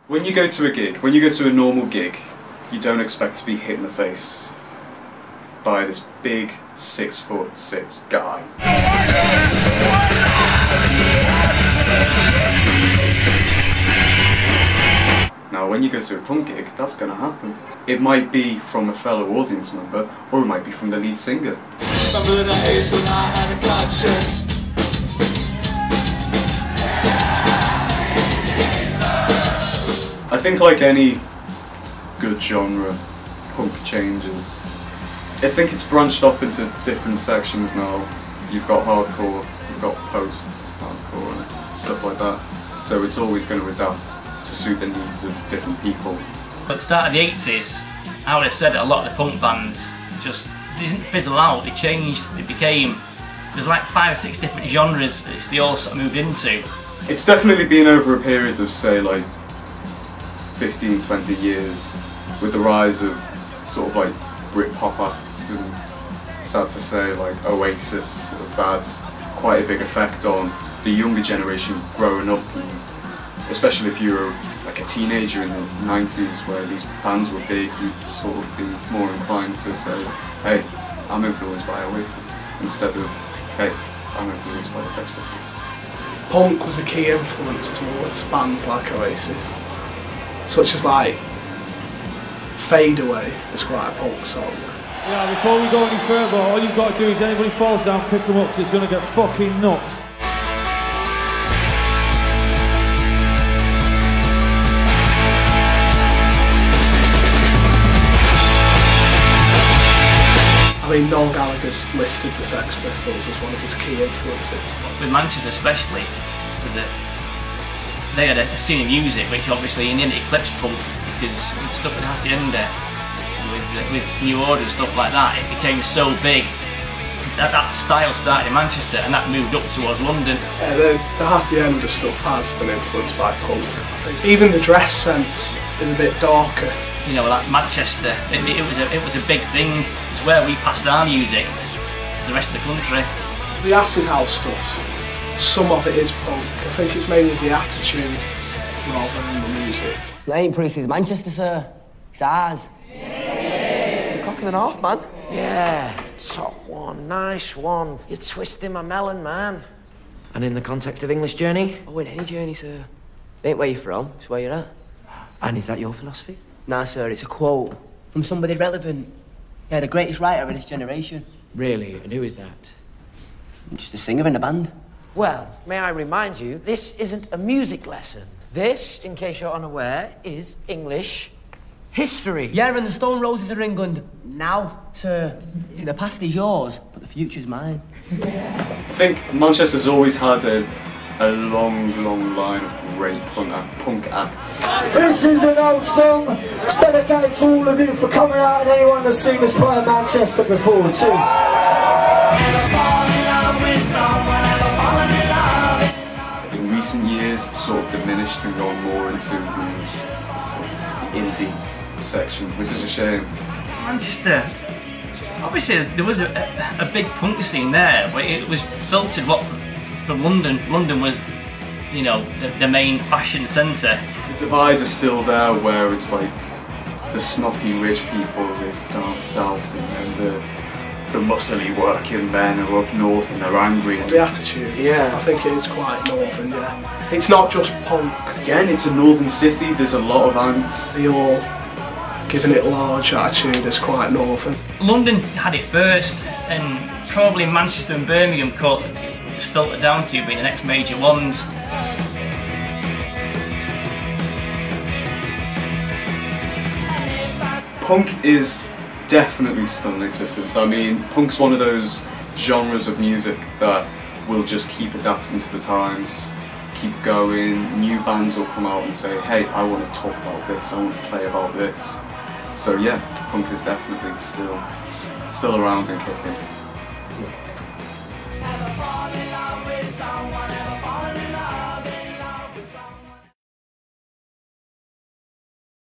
When you go to a gig, when you go to a normal gig, you don't expect to be hit in the face by this big 6'6" guy. Now when you go to a punk gig, that's gonna happen. It might be from a fellow audience member, or it might be from the lead singer. Remember the days when I had a conscience. I think like any good genre, punk changes. I think it's branched off into different sections now. You've got hardcore, you've got post-hardcore and stuff like that. So it's always going to adapt to suit the needs of different people. At the start of the 80s, I would have said that a lot of the punk bands just didn't fizzle out, they changed, they became, there's like 5 or 6 different genres that they all sort of moved into. It's definitely been over a period of say like 15, 20 years with the rise of sort of like Britpop acts, and sad to say like Oasis have had quite a big effect on the younger generation growing up, and especially if you were like a teenager in the 90s where these bands were big, you'd sort of be more inclined to say, hey, I'm influenced by Oasis, instead of, hey, I'm influenced by the Sex Pistols. Punk was a key influence towards bands like Oasis, such as like Fade Away is quite a punk song. Yeah, before we go any further, all you've got to do is anybody falls down, pick them up, because it's going to get fucking nuts. I mean, Noel Gallagher's listed the Sex Pistols as one of his key influences. With Manchester especially, was that they had a scene of music which obviously in the end eclipsed punk, because with stuff with Hacienda, with New Order and stuff like that, it became so big that style started in Manchester and that moved up towards London. Yeah, the Hacienda stuff has been influenced by punk. I think even the dress sense is a bit darker. You know, like Manchester, it was a big thing. It's where we passed our music to the rest of the country. The acid house stuff, some of it is punk. I think it's mainly the attitude rather than the music. It ain't Bruce's Manchester, sir. It's ours. The cock and a half, man. Yeah, top one, nice one. You're twisting my melon, man. And in the context of English journey? Oh, in any journey, sir. It ain't where you're from, it's where you're at. And is that your philosophy? Nah, sir, it's a quote from somebody relevant. Yeah, the greatest writer of this generation. Really? And who is that? I'm just a singer in a band. Well, may I remind you, this isn't a music lesson. This, in case you're unaware, is English history. Yeah, and the Stone Roses are England now, sir. See, the past is yours, but the future's mine. I think Manchester's always had a long line of great punk acts. This is an old song. It's dedicated to all of you for coming out and anyone that's seen us play in Manchester before too. In recent years it's sort of diminished and gone more into the sort of indie section, which is a shame. Manchester, obviously there was a big punk scene there, but it was filtered from London. London was, you know, the main fashion centre. The divides are still there, where it's like the snotty rich people live down south, and the muscly working men are up north and they're angry. The attitude, yeah, I think it is quite northern, yeah. It's not just punk. Again, it's a northern city, there's a lot of ants. They all giving it large attitude is quite northern. London had it first, and probably Manchester and Birmingham was filtered down to being the next major ones. Punk is definitely still in existence. I mean, punk's one of those genres of music that will just keep adapting to the times, keep going. New bands will come out and say, hey, I want to talk about this, I want to play about this. So yeah, punk is definitely still around and kicking. Never fall in love with someone else.